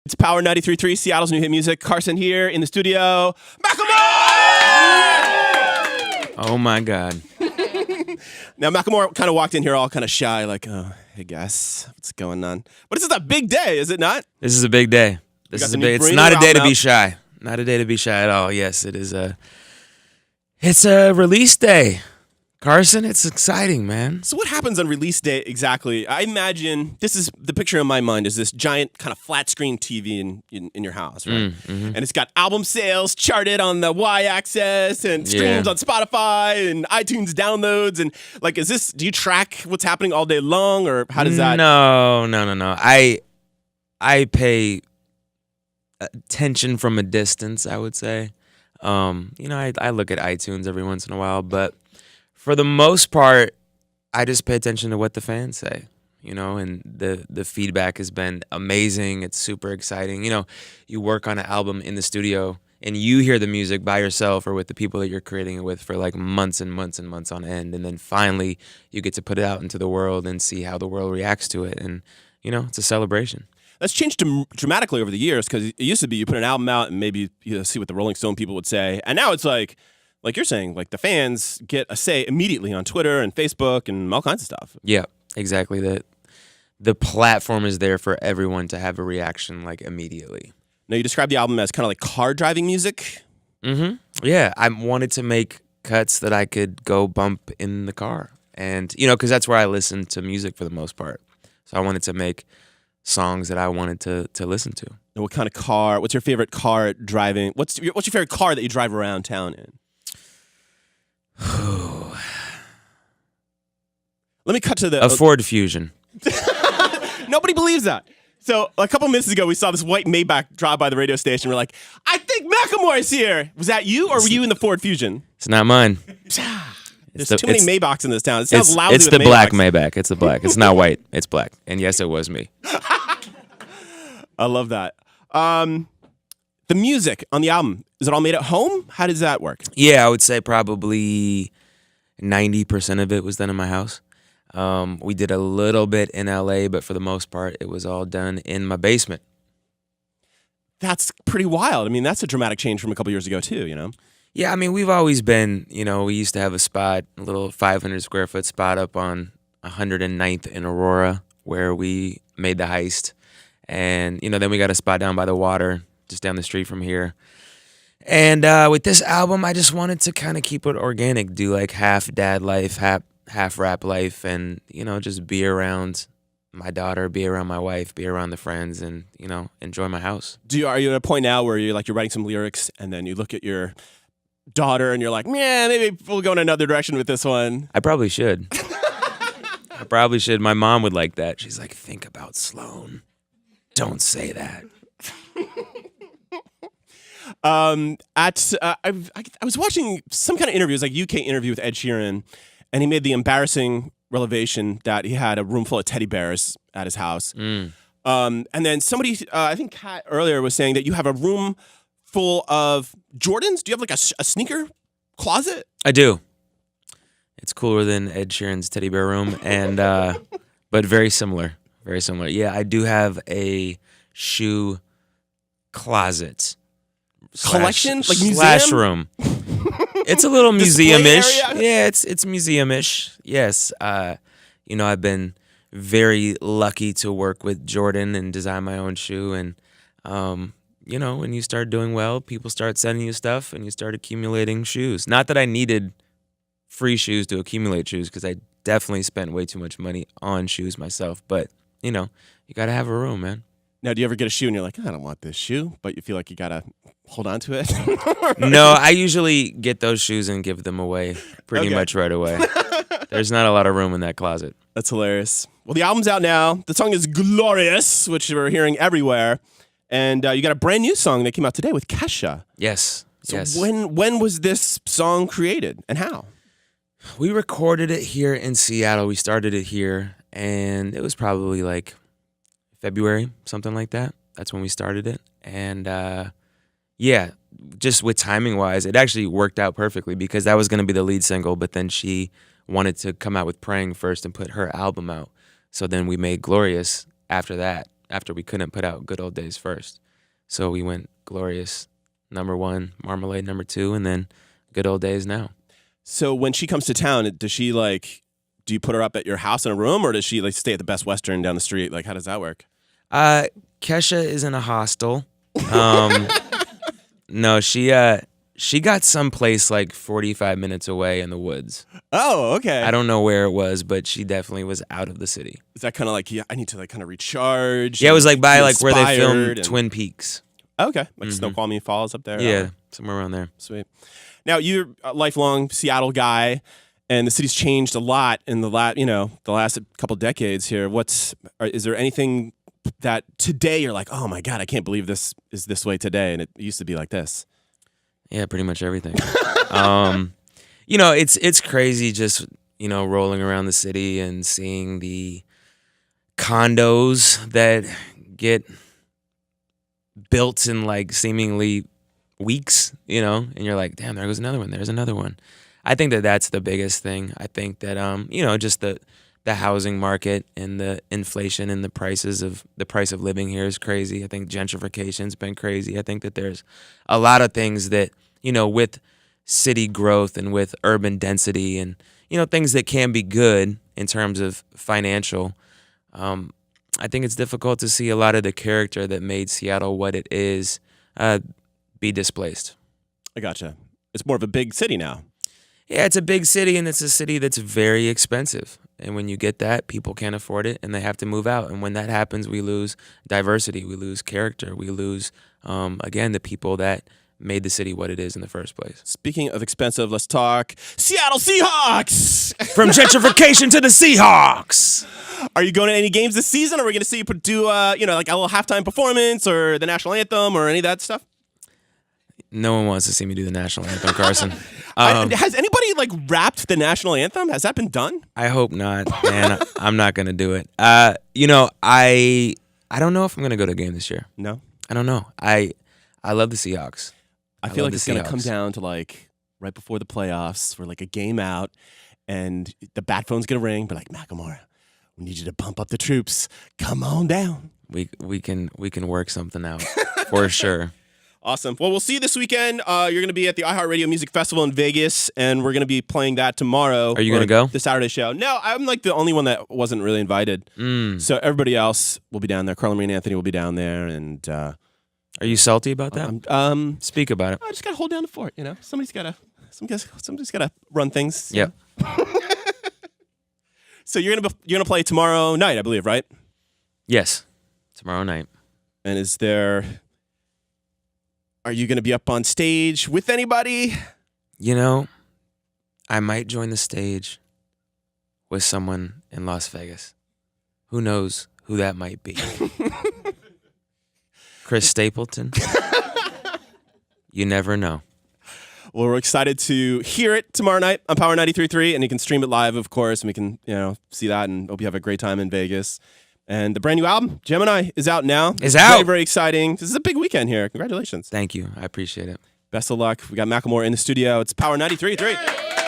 It's Power 93.3, Seattle's new hit music. Carson here in the studio. Macklemore! Oh, my God. Now, Macklemore kind of walked in here all kind of shy, like, oh, hey, guys, what's going on? But this is a big day, is it not? This is a big day. It's not a day to be shy. Not a day to be shy at all. Yes, it is it's a release day. Carson, it's exciting, man. So what happens on release day exactly? I imagine, this is the picture in my mind, is this giant kind of flat screen TV in your house, right? And it's got album sales charted on the y-axis and streams on Spotify and iTunes downloads. And like, do you track what's happening all day long, or how does that? No. I pay attention from a distance, I would say. I look at iTunes every once in a while, but for the most part, I just pay attention to what the fans say, and the feedback has been amazing. It's super exciting. You work on an album in the studio and you hear the music by yourself or with the people that you're creating it with for like months and months and months on end. And then finally you get to put it out into the world and see how the world reacts to it. And, it's a celebration. That's changed dramatically over the years, because it used to be you put an album out and maybe see what the Rolling Stone people would say. And now it's like you're saying, like the fans get a say immediately on Twitter and Facebook and all kinds of stuff. Yeah, exactly. The platform is there for everyone to have a reaction like immediately. Now, you describe the album as kind of like car driving music. Mm-hmm. Yeah, I wanted to make cuts that I could go bump in the car. And, because that's where I listen to music for the most part. So I wanted to make songs that I wanted to listen to. And what kind of car? What's your favorite car driving? What's your favorite car that you drive around town in? Let me cut to a Ford Fusion. Nobody believes that. So a couple minutes ago, we saw this white Maybach drive by the radio station. We're like, I think Macklemore is here. Was that you, or were you in the Ford Fusion? It's not mine. There's too many Maybachs in this town. It sounds lousy. It's the black Maybach. It's the black. It's not white. It's black. And yes, it was me. I love that. The music on the album, is it all made at home? How does that work? Yeah, I would say probably 90% of it was done in my house. We did a little bit in LA, but for the most part, it was all done in my basement. That's pretty wild. I mean, that's a dramatic change from a couple years ago, too, Yeah, I mean, we've always been, we used to have a little 500 square foot spot up on 109th in Aurora where we made the heist. And, then we got a spot down by the water, just down the street from here. And with this album, I just wanted to kind of keep it organic, do like half dad life, half rap life, and, just be around my daughter, be around my wife, be around the friends, and, enjoy my house. Are you at a point now where you're writing some lyrics and then you look at your daughter and you're like, yeah, maybe we'll go in another direction with this one? I probably should. I probably should. My mom would like that. She's like, think about Sloan. Don't say that. I was watching some kind of interview. It was like a UK interview with Ed Sheeran, and he made the embarrassing revelation that he had a room full of teddy bears at his house. And then somebody, I think Kat earlier, was saying that you have a room full of Jordans. Do you have like a sneaker closet? I do. It's cooler than Ed Sheeran's teddy bear room, and but very similar. Very similar. Yeah, I do have a shoe closet. Collection? Like museum? Slash room. It's a little museum-ish. Yeah, it's museum-ish. Yes. I've been very lucky to work with Jordan and design my own shoe. And, when you start doing well, people start sending you stuff and you start accumulating shoes. Not that I needed free shoes to accumulate shoes, because I definitely spent way too much money on shoes myself. But, you got to have a room, man. Now, do you ever get a shoe and you're like, I don't want this shoe, but you feel like you got to hold on to it? No, I usually get those shoes and give them away pretty much right away. There's not a lot of room in that closet. That's hilarious. Well, the album's out now. The song is Glorious, which we're hearing everywhere. And you got a brand new song that came out today with Kesha. Yes. So yes. when was this song created and how? We recorded it here in Seattle. We started it here, and it was probably like February, something like that. That's when we started it. And just with timing wise, it actually worked out perfectly, because that was going to be the lead single, but then she wanted to come out with Praying first and put her album out. So then we made Glorious after that. after we couldn't put out Good Old Days first. So we went Glorious #1, Marmalade #2, and then Good Old Days now. So when she comes to town, does she do you put her up at your house in a room, or does she stay at the Best Western down the street? How does that work? Kesha is in a hostel. No, she got someplace 45 minutes away in the woods. Oh, okay. I don't know where it was, but she definitely was out of the city. Is that kind of I need to kind of recharge? Yeah, it was by where they filmed and... Twin Peaks. Okay, Snoqualmie Falls up there. Yeah, somewhere around there. Sweet. Now you're a lifelong Seattle guy, and the city's changed a lot in the last couple decades here. Is there anything that today you're like, oh my God, I can't believe this is this way today, and it used to be like this? Yeah, pretty much everything. It's crazy just, rolling around the city and seeing the condos that get built in seemingly weeks, and you're like, damn, there goes another one. There's another one. I think that that's the biggest thing. I think that, just the housing market and the inflation and the price of living here is crazy. I think gentrification's been crazy. I think that there's a lot of things that, with city growth and with urban density and, things that can be good in terms of financial, I think it's difficult to see a lot of the character that made Seattle what it is be displaced. I gotcha. It's more of a big city now. Yeah, it's a big city, and it's a city that's very expensive. And when you get that, people can't afford it, and they have to move out. And when that happens, we lose diversity, we lose character, we lose, again, the people that made the city what it is in the first place. Speaking of expensive, let's talk Seattle Seahawks! From gentrification to the Seahawks! Are you going to any games this season? Are we going to see you do, a little halftime performance or the national anthem or any of that stuff? No one wants to see me do the national anthem, Carson. Has anybody rapped the national anthem? Has that been done? I hope not, man. I'm not gonna do it. I don't know if I'm gonna go to a game this year. No, I don't know. I love the Seahawks. I feel like it's gonna come down to right before the playoffs, we're a game out, and the bat phone's gonna ring. But Macklemore, we need you to pump up the troops. Come on down. We can work something out for sure. Awesome. Well, we'll see you this weekend. You're going to be at the iHeartRadio Music Festival in Vegas, and we're going to be playing that tomorrow. Are you going to go? The Saturday show. No, I'm the only one that wasn't really invited. So everybody else will be down there. Carla Marie and Anthony will be down there. And are you salty about that? Speak about it. I just got to hold down the fort. Somebody's got to run things. Yep. So you're gonna play tomorrow night, I believe, right? Yes, tomorrow night. And are you going to be up on stage with anybody? I might join the stage with someone in Las Vegas. Who knows who that might be? Chris Stapleton? You never know. Well, we're excited to hear it tomorrow night on Power 93.3, and you can stream it live, of course, and we can see that, and hope you have a great time in Vegas. And the brand new album, Gemini, is out now. It's out. Very, very exciting. This is a big weekend here. Congratulations. Thank you. I appreciate it. Best of luck. We got Macklemore in the studio. It's Power 93.3.